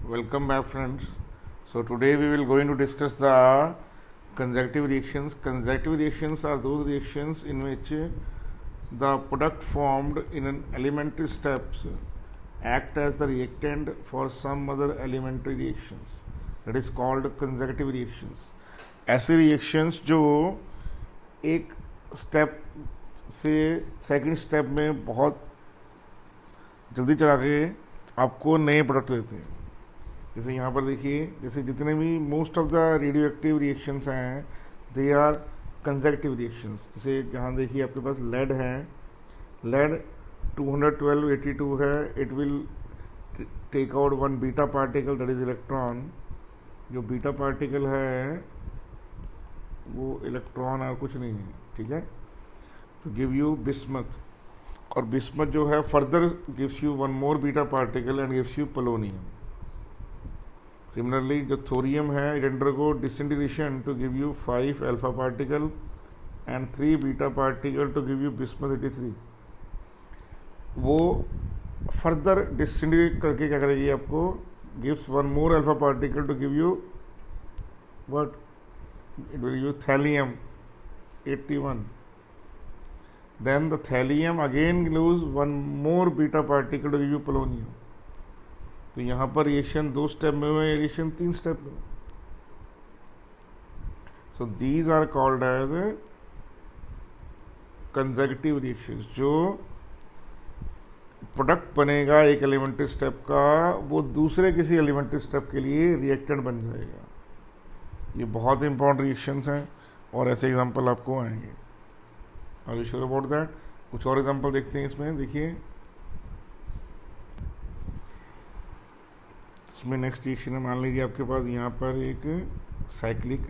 Welcome back, friends. So today we will going to discuss the conjunctive reactions. Conjunctive reactions are those reactions in which the product formed in an elementary steps act as the reactant for some other elementary reactions. That is called conjunctive reactions. ऐसे reactions जो एक step से second step में बहुत जल्दी चला के आपको नए प्रोडक्ट देते हैं. जैसे यहाँ पर देखिए, जैसे जितने भी most of the radio active reactions हैं दे आर कंजक्टिव रिएक्शंस. जैसे जहाँ देखिए आपके पास लेड है, लेड 21282 है, it will take out one beta particle that is electron. जो बीटा पार्टिकल है वो इलेक्ट्रॉन और कुछ नहीं है, ठीक है. तो गिव यू बिस्मथ, और बिस्मथ जो है further gives you one more beta particle and gives you polonium. Similarly जो थोरियम है, it undergo disintegration to give you 5 alpha particle and 3 beta particle to give you bismuth 83. वो further disintegrate करके क्या करेगी आपको, gives one more alpha particle to give you what, it will give thallium 81. Then the thallium again lose one more beta particle to give you polonium. तो यहाँ पर reaction 2 step में हुआ, रिएक्शन 3 स्टेप में. So these are called as conjunctive reactions. जो product बनेगा एक elementary step का, वो दूसरे किसी एलिमेंट्री स्टेप के लिए रिएक्टेंट बन जाएगा. ये बहुत इंपॉर्टेंट रिएक्शंस हैं और ऐसे एग्जांपल आपको आएंगे. Are you sure about that? कुछ और एग्जांपल देखते हैं इसमें. देखिए इसमें नेक्स्ट रिएक्शन है. मान लीजिए आपके पास यहाँ पर एक साइक्लिक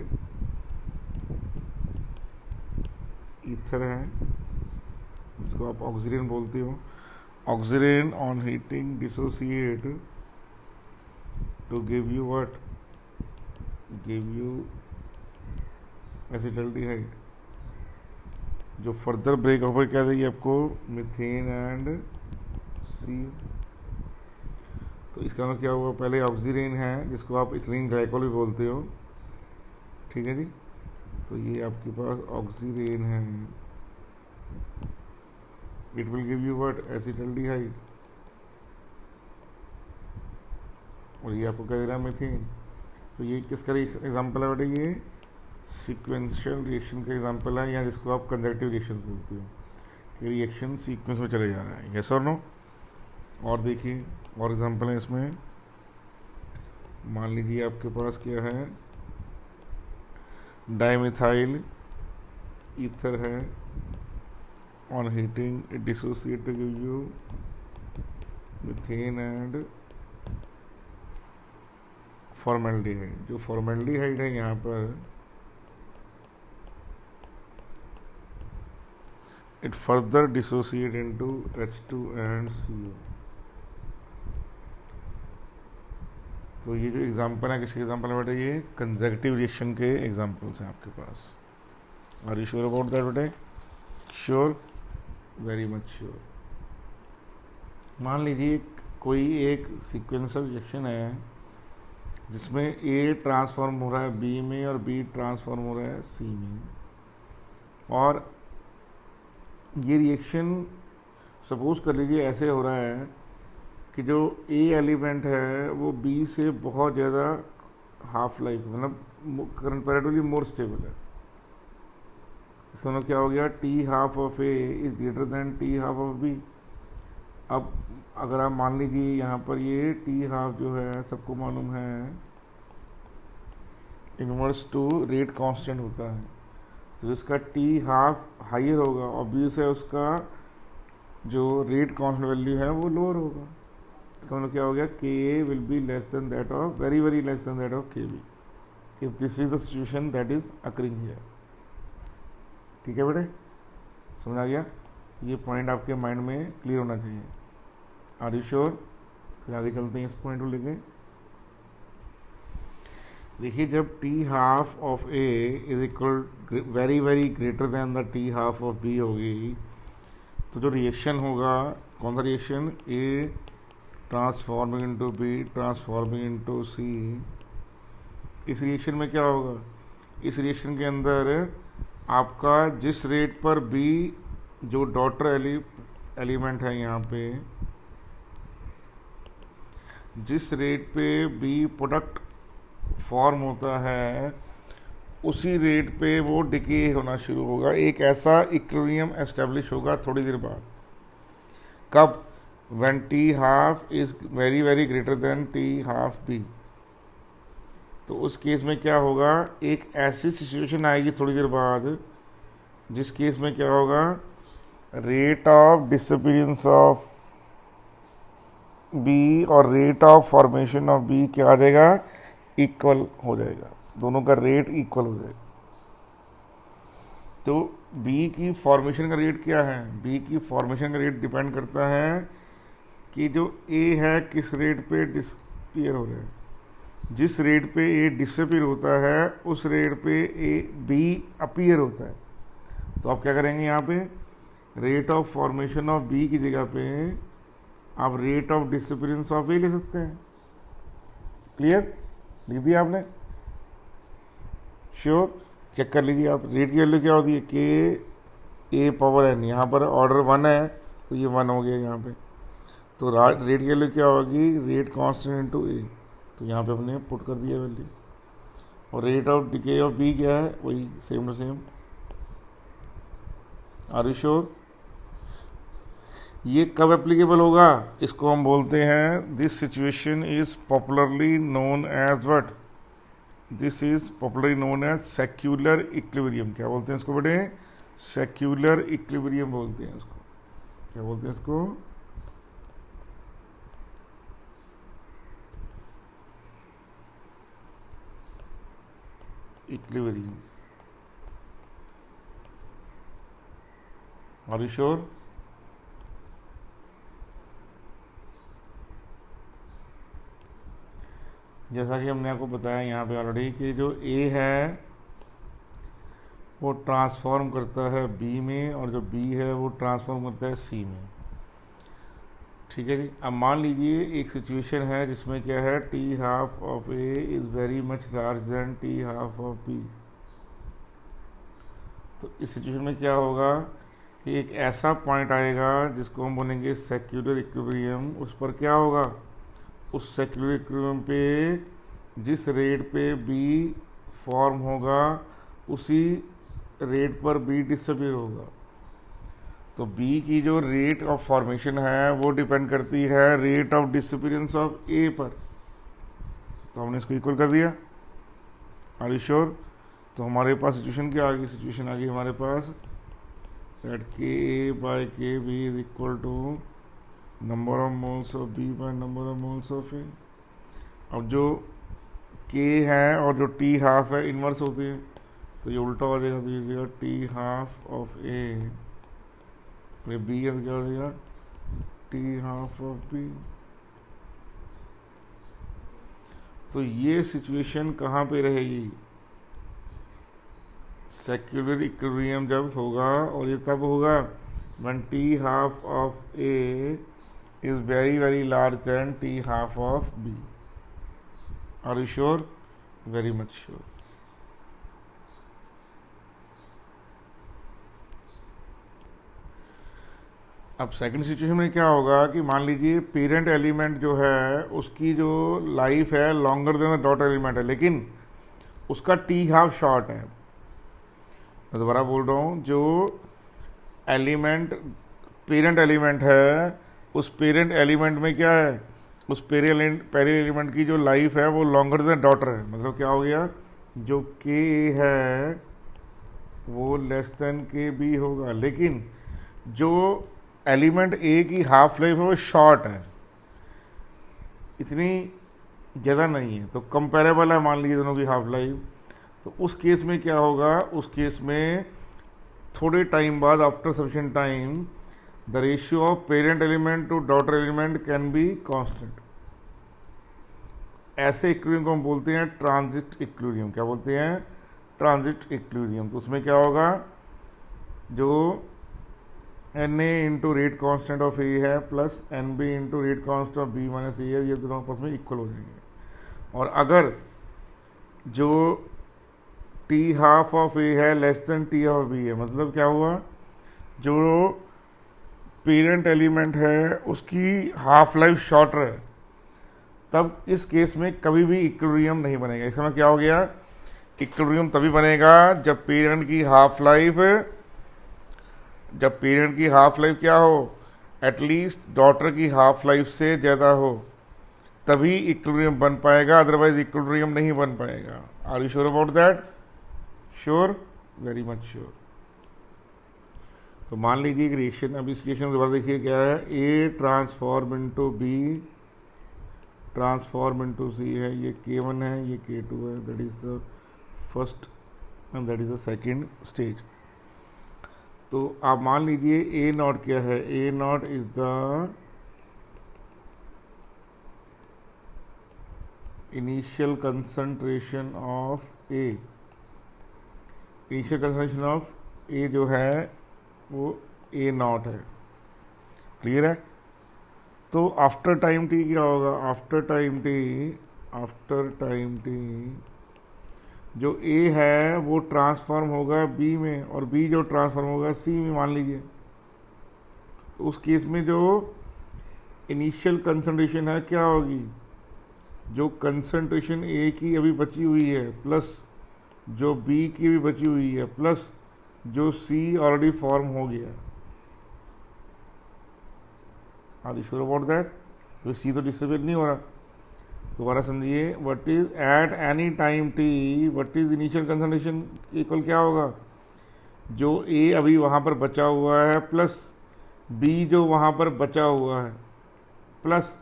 ईथर है, जिसको आप ऑक्सीजन बोलते हो. Oxygen on heating dissociate to give you what, give you acetaldehyde, जो फर्दर ब्रेक होकर क्या देगी आपको, मीथेन एंड सी. तो इसका मतलब क्या हुआ, पहले ऑक्सीजन है जिसको आप इथिलीन ग्लाइकोल भी बोलते हो, ठीक है जी. तो ये आपके पास ऑक्सीजन है, it will give you what, acetaldehyde, और ये आपको क्या दे रहा है, मीथेन. तो ये किसका एग्जाम्पल है बेटा, ये सीक्वेंशियल रिएक्शन का एग्जांपल है, या जिसको आप कंजक्टिव रिएक्शन बोलते हो, कि रिएक्शन सीक्वेंस में चले जा रहा है. यस और नो? और देखिए और एग्जांपल है इसमें. मान लीजिए आपके पास क्या है, डाइमिथाइल ईथर है, on heating it dissociate to give you methane and formaldehyde. जो फॉर्मेल्डिहाइड है यहाँ पर, it further dissociate into H2 and CO. तो ये जो एग्जांपल है, किसके एग्जांपल है बेटा, ये कंजक्टिव रिएक्शन के एग्जांपल्स हैं आपके पास. Are you sure about that बेटे? Sure, very much sure. मान लीजिए कोई एक सीक्वेंशियल रिएक्शन है जिसमें A ट्रांसफॉर्म हो रहा है B में और B ट्रांसफॉर्म हो रहा है C में, और ये रिएक्शन सपोज कर लीजिए ऐसे हो रहा है कि जो ए एलिमेंट है वो बी से बहुत ज़्यादा हाफ लाइफ, मतलब कंपैरेटिवली मोर स्टेबल है. इसका मतलब क्या हो गया, t half of A is greater than t half of B. अब अगर आप मान लीजिए यहाँ पर ये टी हाफ जो है सबको मालूम है इनवर्स टू रेट कांस्टेंट होता है, तो जिसका टी हाफ हाइयर होगा, ऑब्वियस है उसका जो रेट कांस्टेंट वैल्यू है वो लोअर होगा. इसका मतलब क्या हो गया, K A will be less than that of, very very less than that of K B, if this is the situation that is occurring here. ठीक है बेटे, समझ आ गया? ये पॉइंट आपके माइंड में क्लियर होना चाहिए. Are you sure? फिर आगे चलते हैं इस पॉइंट को लेके. देखिए जब T half of A is equal very very greater than the T half of B होगी, तो जो रिएक्शन होगा, कौन सा reaction, A transforming into B, transforming into C. इस रिएक्शन में क्या होगा, इस रिएक्शन के अंदर आपका जिस रेट पर बी जो डॉटर एलिमेंट है यहाँ पे, जिस रेट पे बी प्रोडक्ट फॉर्म होता है उसी रेट पे वो डिके होना शुरू होगा। एक ऐसा इक्विलिब्रियम एस्टेब्लिश होगा थोड़ी देर बाद। कब? When t half is very very greater than t half B. तो उस केस में क्या होगा, एक ऐसी सिचुएशन आएगी थोड़ी देर बाद जिस केस में क्या होगा, rate of disappearance of B और rate of formation of B क्या आ जाएगा, इक्वल हो जाएगा, दोनों का रेट इक्वल हो जाएगा। तो बी की फॉर्मेशन का रेट क्या है, बी की फॉर्मेशन का रेट डिपेंड करता है कि जो ए है किस रेट पे डिसअपीयर हो रहा है। जिस रेट पे ए डिसअपीयर होता है उस रेट पे ए बी अपीयर होता है। तो आप क्या करेंगे, यहाँ पे rate of formation of B की जगह पे आप rate of disappearance of A ले सकते हैं। क्लियर? लिख दिया आपने? श्योर? चेक कर लीजिए आप। रेट की वैल्यू क्या होती है, के ए पावर एन। यहाँ पर ऑर्डर 1 है तो ये 1 हो गया यहाँ पे। तो रेट की वैल्यू क्या होगी, रेट कांस्टेंट इनटू ए। तो यहाँ पे हमने पुट कर दिया वैल्यू। और rate of decay of B क्या है, वही same to same. Are you sure? ये कब एप्लीकेबल होगा, इसको हम बोलते हैं, this situation is popularly known as what, this is popularly known as secular equilibrium. क्या बोलते हैं इसको बेटे, सेक्युलर इक्विलिब्रियम बोलते हैं इसको। क्या बोलते हैं इसको, इक्विलिब्रियम। Are you sure? जैसा कि हमने आपको बताया यहाँ पे ऑलरेडी कि जो ए है वो ट्रांसफॉर्म करता है बी में और जो बी है वो ट्रांसफॉर्म करता है सी में। ठीक है जी। अब मान लीजिए एक सिचुएशन है जिसमें क्या है, t half of A is very much large than t half of B. तो इस सिचुएशन में क्या होगा कि एक ऐसा पॉइंट आएगा जिसको हम बोलेंगे सेक्युलर इक्विलिब्रियम। उस पर क्या होगा, उस सेक्युलर इक्विलिब्रियम पे जिस रेट पे बी फॉर्म होगा उसी रेट पर बी डिसअपीयर होगा। तो बी की जो रेट ऑफ फॉर्मेशन है वो डिपेंड करती है rate of disappearance of A पर। तो हमने इसको इक्वल कर दिया। Are you sure? तो हमारे पास सिचुएशन क्या आ गई, सिचुएशन आ गई हमारे पास that K A by K B is equal to number of moles of B by number of moles of A. अब जो के है और जो टी हाफ है इनवर्स होती है, तो ये उल्टा हो जाएगा। तो ये टी हाफ ऑफ ए, ये बी है तो क्या हो जाएगा, टी हाफ ऑफ बी। तो ये सिचुएशन कहाँ पे रहेगी, सेक्युलर इक्विलिब्रियम जब होगा, और ये तब होगा when t half of A is very very large than t half of b. Are you sure? Very much sure. अब सेकंड सिचुएशन में क्या होगा कि मान लीजिए पेरेंट एलिमेंट जो है उसकी जो लाइफ है longer than the daughter element है, लेकिन उसका टी हाफ शॉर्ट है। मैं दोबारा बोल रहा हूँ, जो एलिमेंट पेरेंट एलिमेंट है उस पेरेंट एलिमेंट में क्या है, उस पेरेंट एलिमेंट की जो लाइफ है वो लॉन्गर देन डॉटर है। मतलब क्या हो गया, जो के है वो लेस देन के बी होगा, लेकिन जो एलिमेंट ए की हाफ लाइफ है वो शॉर्ट है, इतनी ज़्यादा नहीं है, तो कंपेरेबल है मान लीजिए दोनों की हाफ लाइफ। तो उस केस में क्या होगा, उस केस में थोड़े टाइम बाद, after sufficient time, the ratio of parent element to daughter element can be constant. ऐसे इक्विलिब्रियम को हम बोलते हैं ट्रांजिट इक्विलिब्रियम। क्या बोलते हैं, ट्रांजिट इक्विलिब्रियम। तो उसमें क्या होगा, जो N A into rate constant of A है plus N B into rate constant of B minus A है, ये दोनों आपस में इक्वल हो जाएंगे। और अगर जो टी हाफ ऑफ ए है less than t of B है, मतलब क्या हुआ, जो पेरेंट एलिमेंट है उसकी हाफ लाइफ शॉर्टर है, तब इस केस में कभी भी इक्विलिब्रियम नहीं बनेगा। इसमें क्या हो गया, इक्विलिब्रियम तभी बनेगा जब पेरेंट की हाफ लाइफ क्या हो, एटलीस्ट डॉटर की हाफ लाइफ से ज़्यादा हो, तभी इक्विलिब्रियम बन पाएगा, अदरवाइज इक्विलिब्रियम नहीं बन पाएगा। Are you sure about that? Sure, very much sure. तो मान लीजिए एक रिएक्शन, अब इस रिएक्शन दोबारा देखिए क्या है, A transform into B transform into C है, ये K1 है, ये K2 है, that is the first and that is the second stage. तो आप मान लीजिए ए नॉट क्या है, A naught is the initial concentration of A, initial concentration of A जो है वो ए नॉट है। क्लियर है? तो आफ्टर टाइम टी क्या होगा, आफ्टर टाइम टी जो ए है वो ट्रांसफॉर्म होगा बी में, और बी जो ट्रांसफॉर्म होगा सी में मान लीजिए। तो उस केस में जो इनिशियल कंसंट्रेशन है क्या होगी, जो कंसंट्रेशन ए की अभी बची हुई है प्लस जो बी की भी बची हुई है प्लस जो सी ऑलरेडी फॉर्म हो गया। Are you sure about that? तो सी तो डिसअपियर नहीं हो रहा। दोबारा समझिए, what is at any time T, what is initial concentration equal क्या होगा, जो ए अभी वहाँ पर बचा हुआ है प्लस बी जो वहाँ पर बचा हुआ है प्लस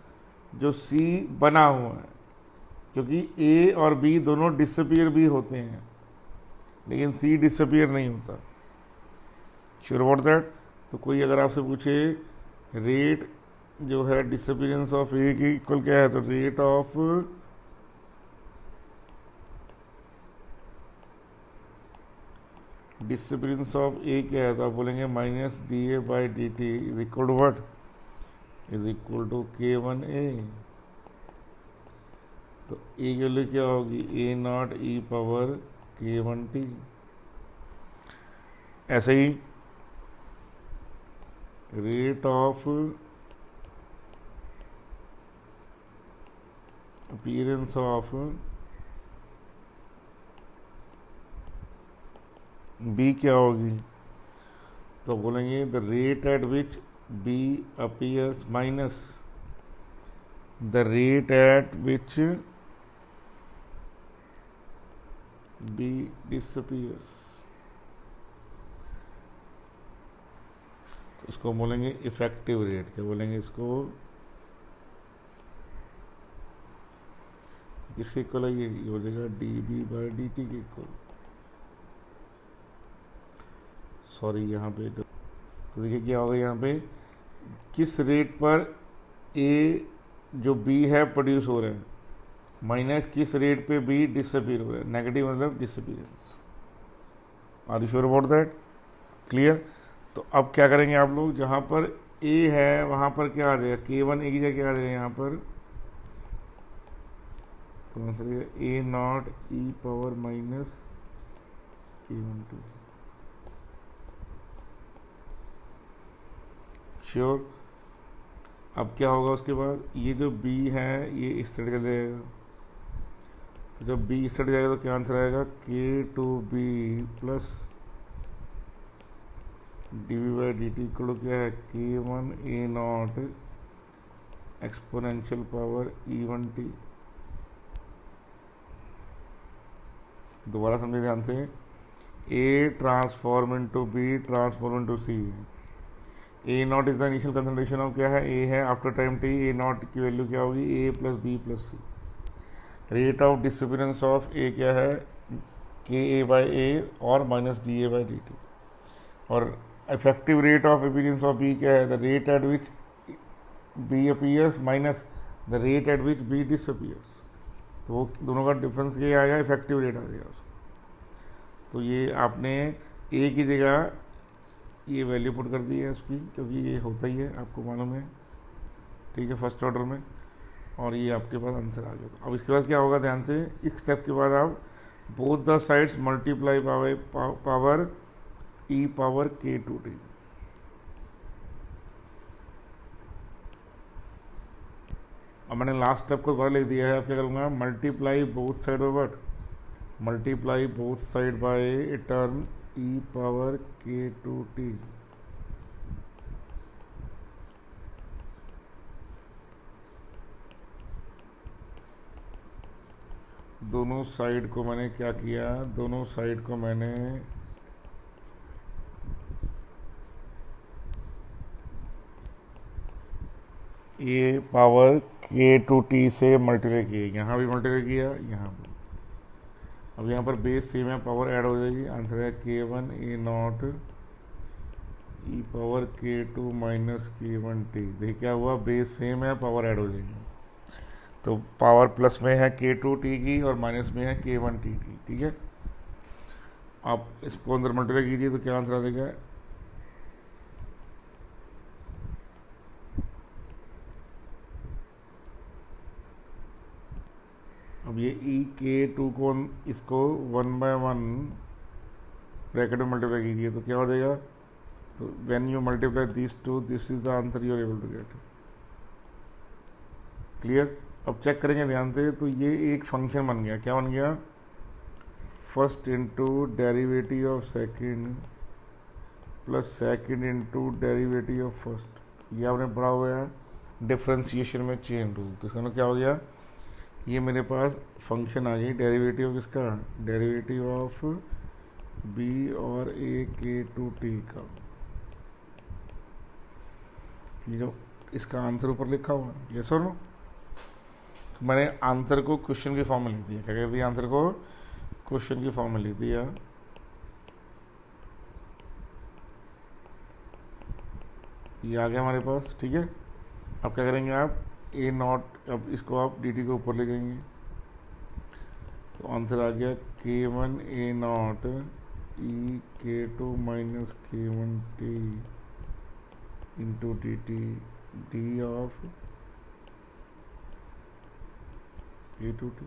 जो सी बना हुआ है, क्योंकि ए और बी दोनों डिसअपियर भी होते हैं लेकिन सी डिसअपियर नहीं होता। Sure about that? तो कोई अगर आपसे पूछे रेट जो है डिसअपियरेंस ऑफ ए की इक्वल क्या है, तो rate of disappearance of A क्या है, तो आप बोलेंगे minus D A by D T is equal to what, is equal to K1 A. तो ए की वैल्यू क्या होगी, A naught E power K1 T. ऐसे ही rate of appearance of B क्या होगी, तो बोलेंगे the rate at which B appears minus the rate at which B disappears. तो इसको बोलेंगे इफेक्टिव रेट। क्या बोलेंगे इसको, किससे इक्वल है, ये हो जाएगा D B by D T के इक्वल। सॉरी यहाँ पे तो देखिए क्या होगा, यहाँ पे किस रेट पर ए जो बी है प्रोड्यूस हो रहा है माइनस किस रेट पे बी डिसअपीयर हो रहा है, नेगेटिव मतलब disappearance. Are you sure about that? Clear? तो अब क्या करेंगे आप लोग, जहाँ पर ए है वहाँ पर क्या आ जाएगा, K1 ए की जगह क्या आ जाएगा यहाँ पर, तो answer A naught E power minus K1 two. Sure? अब क्या होगा उसके बाद, ये जो बी है ये इस साइड चले जाएगा, तो जब बी इस साइड जाएगा तो क्या आंसर आएगा, K2B plus D V by D T equal क्या है, K1 A naught exponential power E1 T. दोबारा समझे ध्यान से, A transform into B transform into C. A naught is the initial concentration of क्या है, ए है, after time T A naught की वैल्यू क्या होगी, A plus B plus C. Rate of disappearance of A क्या है, K A by A और minus D A by D T. और effective rate of appearance of B क्या है, the rate at which B appears minus the rate at which B disappears. तो वो दोनों का डिफरेंस ये आएगा, इफेक्टिव रेट आ जाएगा उसका। तो ये आपने ए की जगह ये वैल्यू पुट कर दी है उसकी, क्योंकि ये होता ही है, आपको मालूम है, ठीक है, फर्स्ट ऑर्डर में, और ये आपके पास आंसर आ गया। अब इसके बाद क्या होगा, ध्यान से, इस स्टेप के बाद आप both the sides multiply power E power k2t। अब मैंने लास्ट स्टेप को दोबारा लिख दिया है। अब क्या करूँगा, multiply both side by what, multiply both side by a term E power k2t। दोनों साइड को मैंने क्या किया, दोनों साइड को मैंने ए पावर k2t से मल्टीप्लाई किया, यहाँ भी मल्टीप्लाई किया, यहाँ भी। अब यहाँ पर बेस सेम है, पावर ऐड हो जाएगी, आंसर है k1 A naught E power k2 minus k1t। देखिए क्या हुआ, बेस सेम है, पावर ऐड हो जाएगी, तो पावर प्लस में है k2t की और माइनस में है k1t की, ठीक है। आप इसको अंदर मल्टीप्लाई कीजिए तो क्या आंसर आ जाएगा, अब ये ई k2 को इसको 1/1 ब्रैकेट में मल्टीप्लाई कीजिए तो क्या हो जाएगा, तो when you multiply this two, this is the answer you are able to get. Clear. अब चेक करेंगे ध्यान से, तो ये एक फंक्शन बन गया, क्या बन गया, first into derivative of second plus second into derivative of first. ये आपने पढ़ा हुआ है डिफ्रेंसिएशन में चेन रूल। तो इसका क्या हो गया, ये मेरे पास फंक्शन आ गई डेरिवेटिव किसका, डेरिवेटिव ऑफ बी और ए k2t का। ये जो इसका आंसर ऊपर लिखा हुआ है, यस और नो। तो मैंने आंसर को क्वेश्चन की फॉर्म में लिख दिया, क्या कहते दिया, आंसर को क्वेश्चन की फॉर्म में लिख दिया। ये आ गया हमारे पास, ठीक है। अब क्या करेंगे, आप ए नॉट, अब इसको आप डी टी को ऊपर ले जाएंगे, तो आंसर आ गया k1 A naught E k2 minus k1t into D T D of k2t।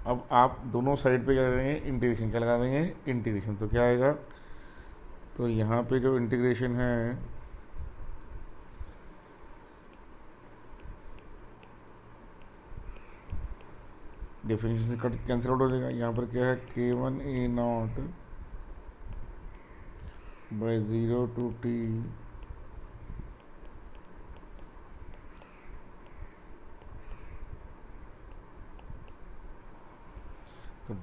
अब आप दोनों साइड पे क्या करेंगे, इंटीग्रेशन, क्या लगा देंगे, इंटीग्रेशन। तो क्या आएगा, तो यहाँ पे जो इंटीग्रेशन है, डिफरेंशियल से कट कैंसिल आउट हो जाएगा। यहाँ पर क्या है, k1 A not by 0 to t तो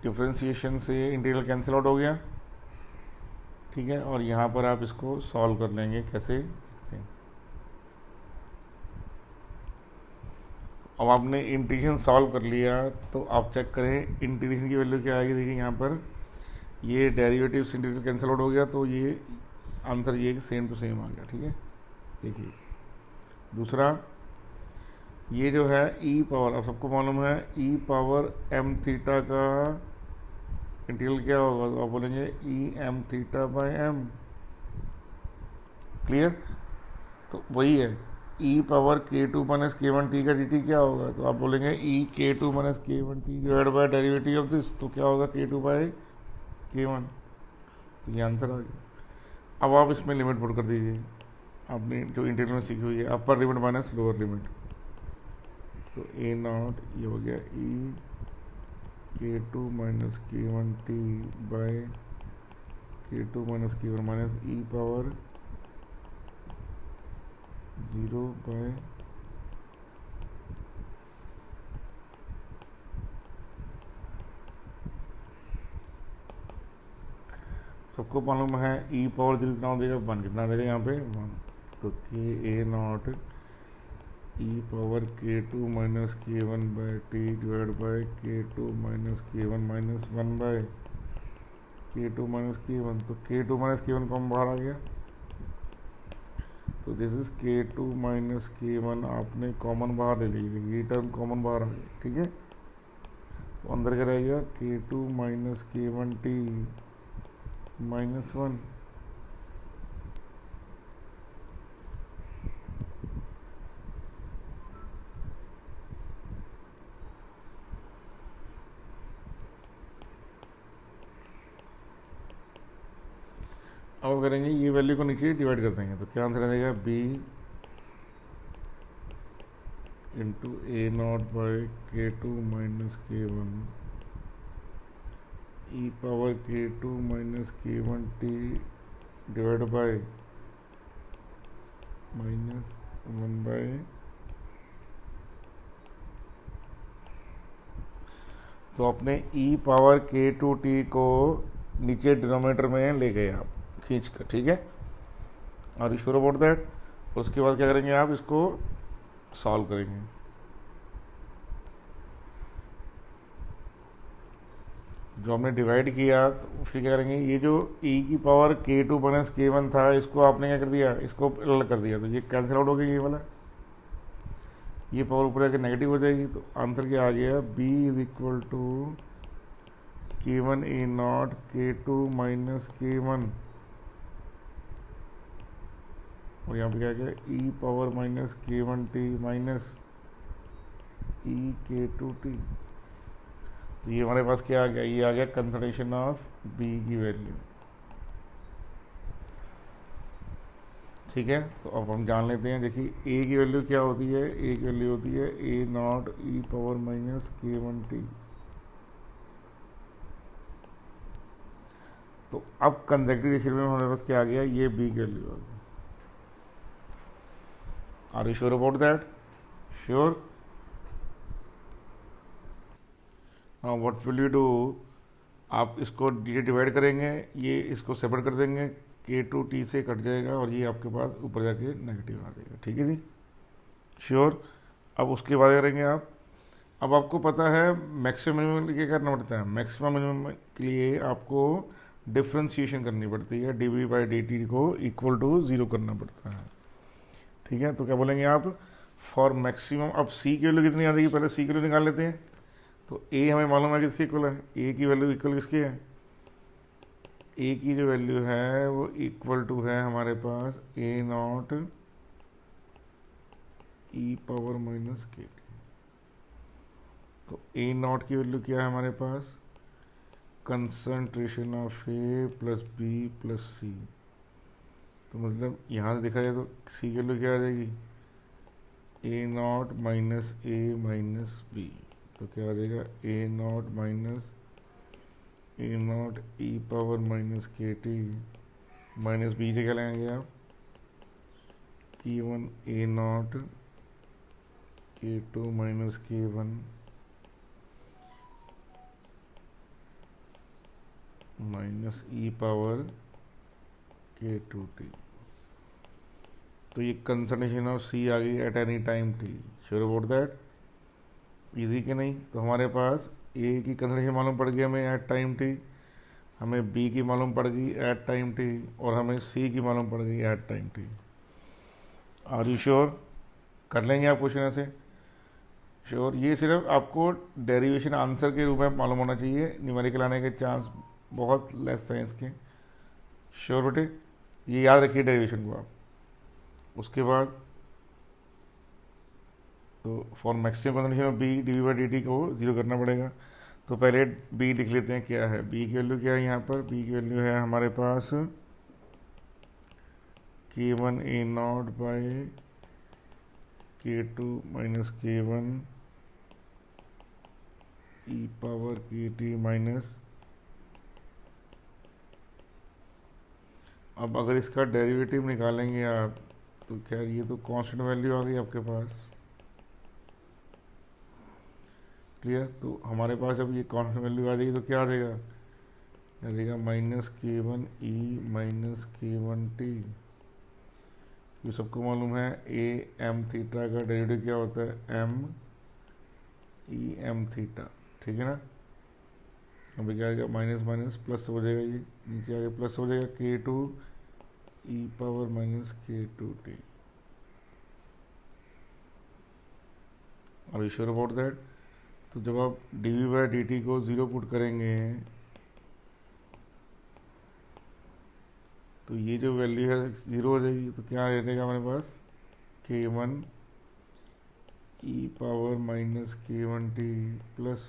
डिफरेंशिएशन से इंटीग्रल कैंसिल आउट हो गया, ठीक है। और यहाँ पर आप इसको सॉल्व कर लेंगे, कैसे देखते हैं। अब आपने इंटीग्रेशन सॉल्व कर लिया, तो आप चेक करें इंटीग्रेशन की वैल्यू क्या आएगी। देखिए यहाँ पर ये डेरिवेटिव से इंटीग्रल कैंसिल आउट हो गया, तो ये आंसर ये सेम टू सेम आ गया, ठीक है। देखिए दूसरा, ये जो है ई पावर, अब सबको मालूम है ई पावर एम थीटा का इंटीग्रल क्या होगा, तो आप बोलेंगे E M theta by M. Clear. तो वही है E power k2 minus k1t का dt क्या होगा, तो आप बोलेंगे ई k2 minus k1t divide by derivative of this, तो क्या होगा k2 बाय k1। तो ये आंसर आ गया। अब आप इसमें लिमिट पुट कर दीजिए, आपने जो इंटीग्रल में सीखी हुई है, upper limit minus lower limit. तो ए नॉट ये हो गया E k2 minus k1t by k2 minus k1 minus E power 0 by सबको मालूम है ई पावर 0 कितना देगा, 1 कितना देगा यहाँ पे 1। तो K A naught E power k2 minus k1 by T divide by k2 minus k1 minus 1 by k2 minus k1। तो k2 माइनस k1 कम बाहर आ गया, तो this is k2 minus k1, आपने कॉमन बाहर ले लीजिए, ये टर्म कॉमन बाहर आ गया, ठीक है। तो अंदर क्या रहेगा, k2 माइनस k1t -1। अब करेंगे ये वैल्यू को नीचे डिवाइड कर देंगे, तो क्या आंसर आ जाएगा, b into A not by K2 minus K1 E power K2 minus K1t divide by -1 by, तो अपने e पावर K2t को नीचे डिनोमिनेटर में ले गए आप खींच कर, ठीक है। और यू श्योर अबाउट दैट। उसके बाद क्या करेंगे, आप इसको सॉल्व करेंगे। जो हमने डिवाइड किया, तो फिर क्या करेंगे, ये जो e की पावर K2 माइनस K1 था, इसको आपने क्या कर दिया, इसको अलग कर दिया, तो ये कैंसिल आउट हो गया, ये वाला, ये पावर ऊपर जाके नेगेटिव हो जाएगी। तो आंसर क्या आ गया, b is equal to K1 A naught K2 minus K1, और यहाँ पे क्या गया, e power minus K1t minus e K2t। तो ये हमारे पास क्या आ गया, ये आ गया कंसंट्रेशन ऑफ b की वैल्यू, ठीक है। तो अब हम जान लेते हैं, देखिए a की वैल्यू क्या होती है, a की वैल्यू होती है a naught e power minus K1t। तो अब कंसेक्टिव रेशियो में हमारे पास क्या आ गया, ये b की वैल्यू आ गई। Are you sure about that? Sure. हाँ, व्हाट विल यू डू, आप इसको डी डिवाइड करेंगे, ये इसको सेपरेट कर देंगे, K2t से कट जाएगा और ये आपके पास ऊपर जाके नेगेटिव आ जाएगा, ठीक है जी, श्योर। अब उसके बाद करेंगे आप, अब आपको पता है मैक्सिमम मिनिमम क्या करना पड़ता है, मैक्सिमम मिनिमम के लिए आपको डिफ्रेंशिएशन करनी पड़ती है, dv/dt को इक्वल टू 0 करना पड़ता है, ठीक है। तो क्या बोलेंगे आप, फॉर मैक्सिमम, अब c की वैल्यू कितनी आ जाएगी, पहले c की वैल्यू निकाल लेते हैं। तो a हमें मालूम है किसके इक्वल है, a की वैल्यू इक्वल किसकी है, a की जो वैल्यू है वो इक्वल टू है हमारे पास a naught e power minus K। तो a नॉट की वैल्यू क्या है हमारे पास, concentration of a plus b plus c। तो मतलब यहाँ से देखा जाए तो c की वैल्यू क्या आ जाएगी, a not minus a minus b। तो क्या आ जाएगा, a not minus A naught E power minus KT minus b से क्या लेंगे आप, K1 A naught K2 minus K1 minus E power K2t। तो ये कंसंट्रेशन ऑफ C आ गई eight any time t, sure about that, easy के नहीं। तो हमारे पास A की कंसंट्रेशन मालूम पड़ गई हमें एट टाइम t, हमें B की मालूम पड़ गई एट टाइम t, और हमें C की मालूम पड़ गई at time t। Are you sure? कर लेंगे आप क्वेश्चन ऐसे, श्योर। ये सिर्फ आपको डेरिवेशन आंसर के रूप में मालूम होना चाहिए, न्यूमेरिकल आने के चांस बहुत लेस साइंस के, श्योर बेटे, ये याद रखिए डेरिवेशन को आप। उसके बाद तो for maximum concentration of b dv/dt को 0 करना पड़ेगा। तो पहले b लिख लेते हैं, क्या है b की वैल्यू, क्या है यहाँ पर b की वैल्यू है हमारे पास K1 A not by K2 minus K1 E power KT minus, अब अगर इसका डेरिवेटिव निकालेंगे आप तो क्या, ये तो कांस्टेंट वैल्यू आ गई आपके पास, क्लियर। तो हमारे पास जब ये कांस्टेंट वैल्यू आ जाएगी तो क्या आ जाएगा minus K1 E minus K1t। ये सबको मालूम है ए एम थीटा का डेरिवेटिव क्या होता है, एम ई एम थीटा, ठीक है ना। अभी क्या आएगा, माइनस माइनस प्लस हो जाएगा, ये नीचे आगे प्लस हो जाएगा K2 E power minus K2t। Are you sure about that? तो जब आप dv/dt को 0 पुट करेंगे तो ये जो वैल्यू है 0 हो जाएगी, तो क्या रहेगा हमारे पास k1 E power minus k1t plus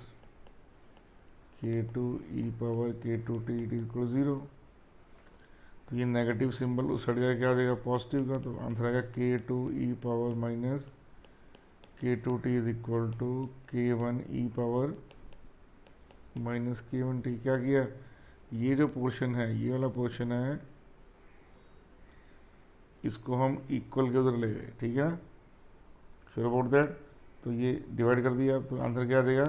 k2 E power k2t it equal 0। तो ये नेगेटिव सिंबल उस साइड का क्या हो जाएगा पॉजिटिव का, तो आंसर आएगा k2 E power minus k2t is equal to k1 E power minus k1t। क्या किया, ये जो पोर्शन है, ये वाला पोर्शन है, इसको हम इक्वल के उधर ले गए, ठीक है, श्योर अबाउट दैट। तो ये डिवाइड कर दिया, तो आंसर क्या देगा,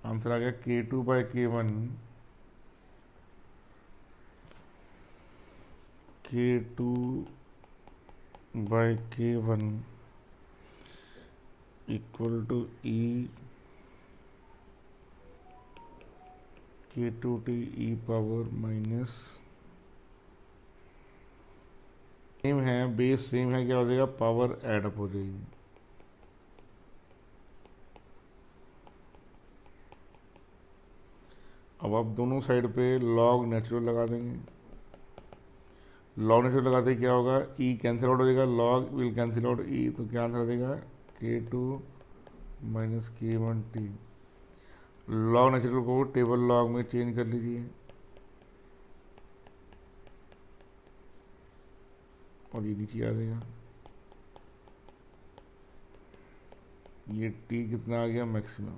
आंसर आ गया k2 by k1 k2 by k1 equal to E k2t E power minus, same है, बेस सेम है, क्या हो जाएगा पावर ऐड अप हो जाएगी। अब आप दोनों साइड पे लॉग नेचुरल लगा देंगे, लॉग नेचुरल लगाते क्या होगा, ई कैंसिल आउट हो जाएगा, लॉग विल कैंसिल आउट ई, तो क्या आंसर आ जाएगा k2 minus k1t। Log natural को टेबल लॉग में चेंज कर लीजिए, और ये नीचे आ जाएगा, ये t कितना आ गया maximum,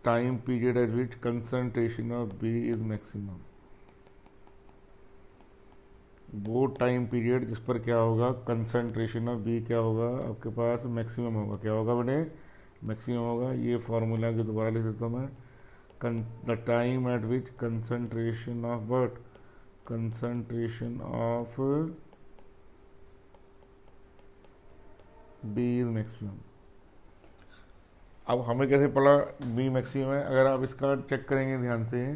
time period eight which concentration of B is maximum. वो टाइम पीरियड जिस पर क्या होगा कंसंट्रेशन ऑफ B क्या होगा आपके पास मैक्सिमम होगा, क्या होगा बेटे मैक्सिमम होगा। ये फॉर्मूला की दोबारा लिख देता हूँ मैं, the time eight which concentration of what, concentration of B is maximum. अब हमें कैसे पड़ा B मैक्सिमम है, अगर आप इसका चेक करेंगे ध्यान से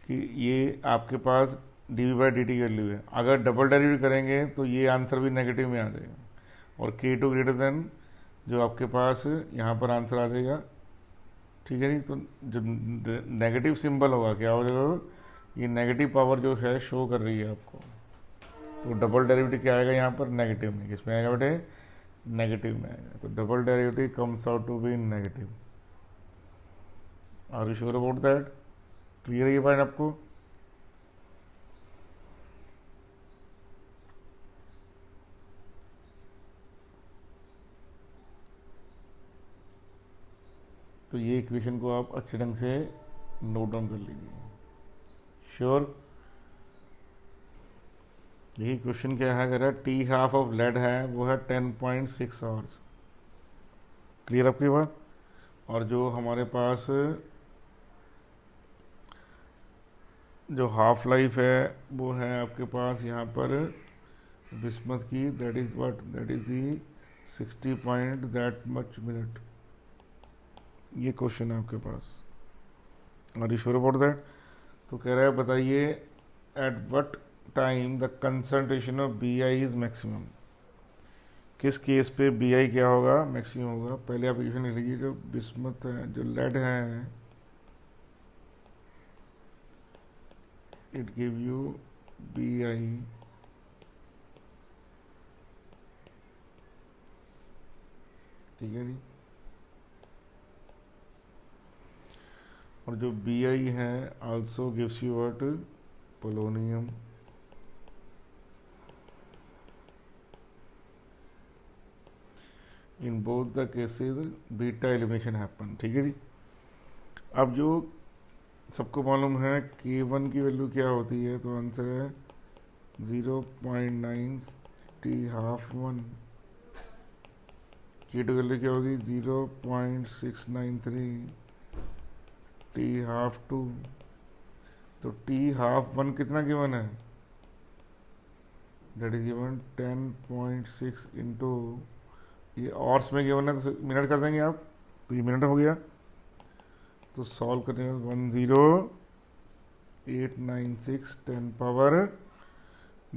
कि ये आपके पास dv बाई dt की वैल्यू है, अगर डबल डेरिवेटिव करेंगे तो ये आंसर भी नेगेटिव में आ जाएगा, और k2 ग्रेटर देन जो आपके पास यहाँ पर आंसर आ जाएगा, ठीक है नहीं। तो जो नेगेटिव सिंबल होगा क्या हो जाएगा, ये नेगेटिव पावर जो है शो कर रही है आपको, तो डबल डेरिवेटिव क्या आएगा यहाँ पर नेगेटिव में, किसमें आएगा बेटे नेगेटिव में आएगा, तो double derivative comes out to be negative. Are you sure about that, clear है ये पॉइंट आपको। तो ये इक्वेशन को आप अच्छे ढंग से नोट डाउन कर लीजिए, श्योर। यही क्वेश्चन क्या है, अगर टी हाफ ऑफ लेड है वो है 10.6 आवर्स, क्लियर आपकी बात। और जो हमारे पास जो हाफ लाइफ है वो है आपके पास यहाँ पर बिस्मथ की, that is what, that is the 60 point that much minute. ये क्वेश्चन है आपके पास, are you sure about that. तो कह रहा है बताइए at what time the concentration of BI is maximum, किस केस पे BI क्या होगा मैक्सिमम होगा। पहले आप इक्वेशन लिख लीजिए, जो बिस्मथ है, जो लेड है, इट गिव यू BI ठीक है जी, और जो BI है also gives you what polonium. In both the cases beta elimination happen, ठीक है जी। अब जो सबको मालूम है K1 की वैल्यू क्या होती है, तो आंसर है 0.9 T हाफ 1, K2 की वैल्यू क्या होगी 0.693 T हाफ 2। तो T हाफ 1 कितना गिवन है, दैट इज गिवन 10.6 इंटू, ये ऑर्स में गिवन है तो मिनट कर देंगे आप, तो ये मिनट हो गया। तो सॉल्व करने में 10896 10 पावर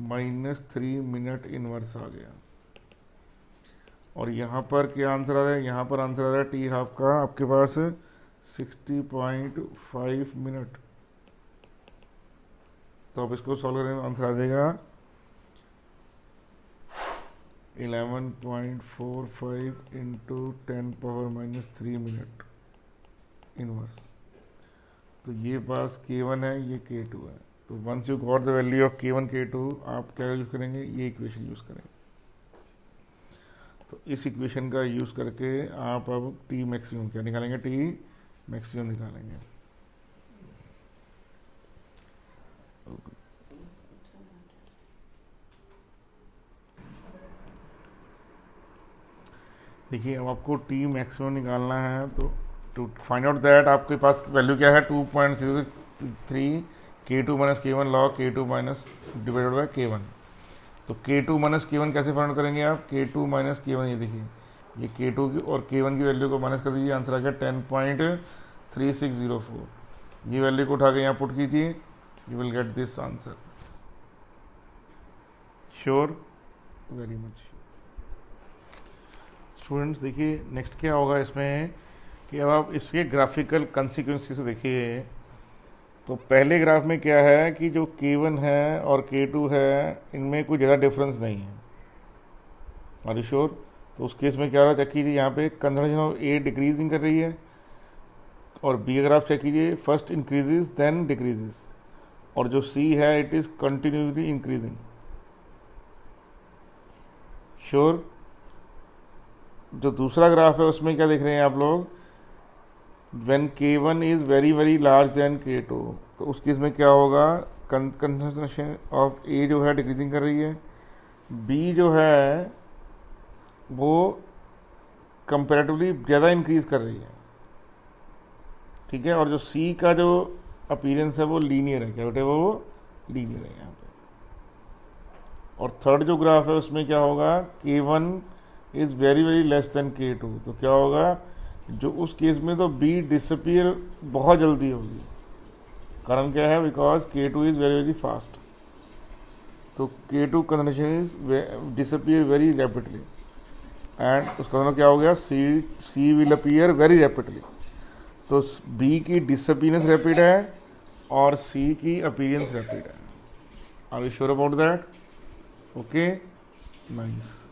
-3 मिनट इनवर्स आ गया। और यहाँ पर क्या आंसर आ रहा है, यहाँ पर आंसर आ रहा है टी हाफ का आपके पास 60.5 मिनट। तो आप इसको सॉल्व करेंगे तो आंसर आ जाएगा 11.45 इंटू 10⁻³ मिनट इनवर्स। तो ये पास K1 है, ये K2 है। तो once you got the value of K1 K2 आप क्या यूज़ करेंगे, ये इक्वेशन यूज़ करेंगे। तो इस इक्वेशन का यूज़ करके आप अब T मैक्सिमम क्या निकालेंगे, T मैक्सिमम निकालेंगे। देखिए अब आपको T मैक्सिमम निकालना है, तो टू फाइंड आउट दैट आपके पास वैल्यू क्या है 2.03 K2 minus K1 log K2 minus divided by K1। तो K2 माइनस K1 कैसे फाइंड आउट करेंगे आप, K2 माइनस K1, ये देखिए ये K2 की और K1 की वैल्यू को माइनस कर दीजिए, आंसर आ गया 10.3604। ये वैल्यू को उठा के यहाँ पुट कीजिए, you will get this answer. Sure, very much. Students देखिए नेक्स्ट क्या होगा इसमें कि अब आप इसके ग्राफिकल कंसिक्वेंस से देखिए। तो पहले ग्राफ में क्या है कि जो K1 है और K2 है इनमें कोई ज़्यादा डिफरेंस नहीं है। Are you sure? तो उस केस में क्या हो रहा है, चेक कीजिए यहाँ पे कंजर्वेशन ऑफ A डिक्रीजिंग कर रही है और B ग्राफ चेक कीजिए, फर्स्ट इंक्रीजेज देन डिक्रीजेज, और जो C है it is continuously increasing. Sure? जो दूसरा ग्राफ है उसमें क्या देख रहे हैं आप लोग, when K1 is very very large then K2, तो उस केस में क्या होगा, कंसंट्रेशन ऑफ A जो है डिक्रीजिंग कर रही है, B जो है वो कंपैरेटिवली ज़्यादा इंक्रीज कर रही है, ठीक है। और जो C का जो अपीयरेंस है वो लीनियर है, क्या बेटे वो लीनियर है यहाँ पे। और थर्ड जो ग्राफ है उसमें क्या होगा, K1 is very very less then K2, तो क्या होगा, जो उस केस में तो B डिसअपीयर बहुत जल्दी होगी। कारण क्या है, because K2 is very very fast, तो K2 concentration is disappear very rapidly, and उसका मतलब क्या हो गया, C will appear very rapidly. तो B की डिसअपीयरेंस रैपिड है और C की अपीयरेंस रैपिड है। Are you sure about that? Okay, nice.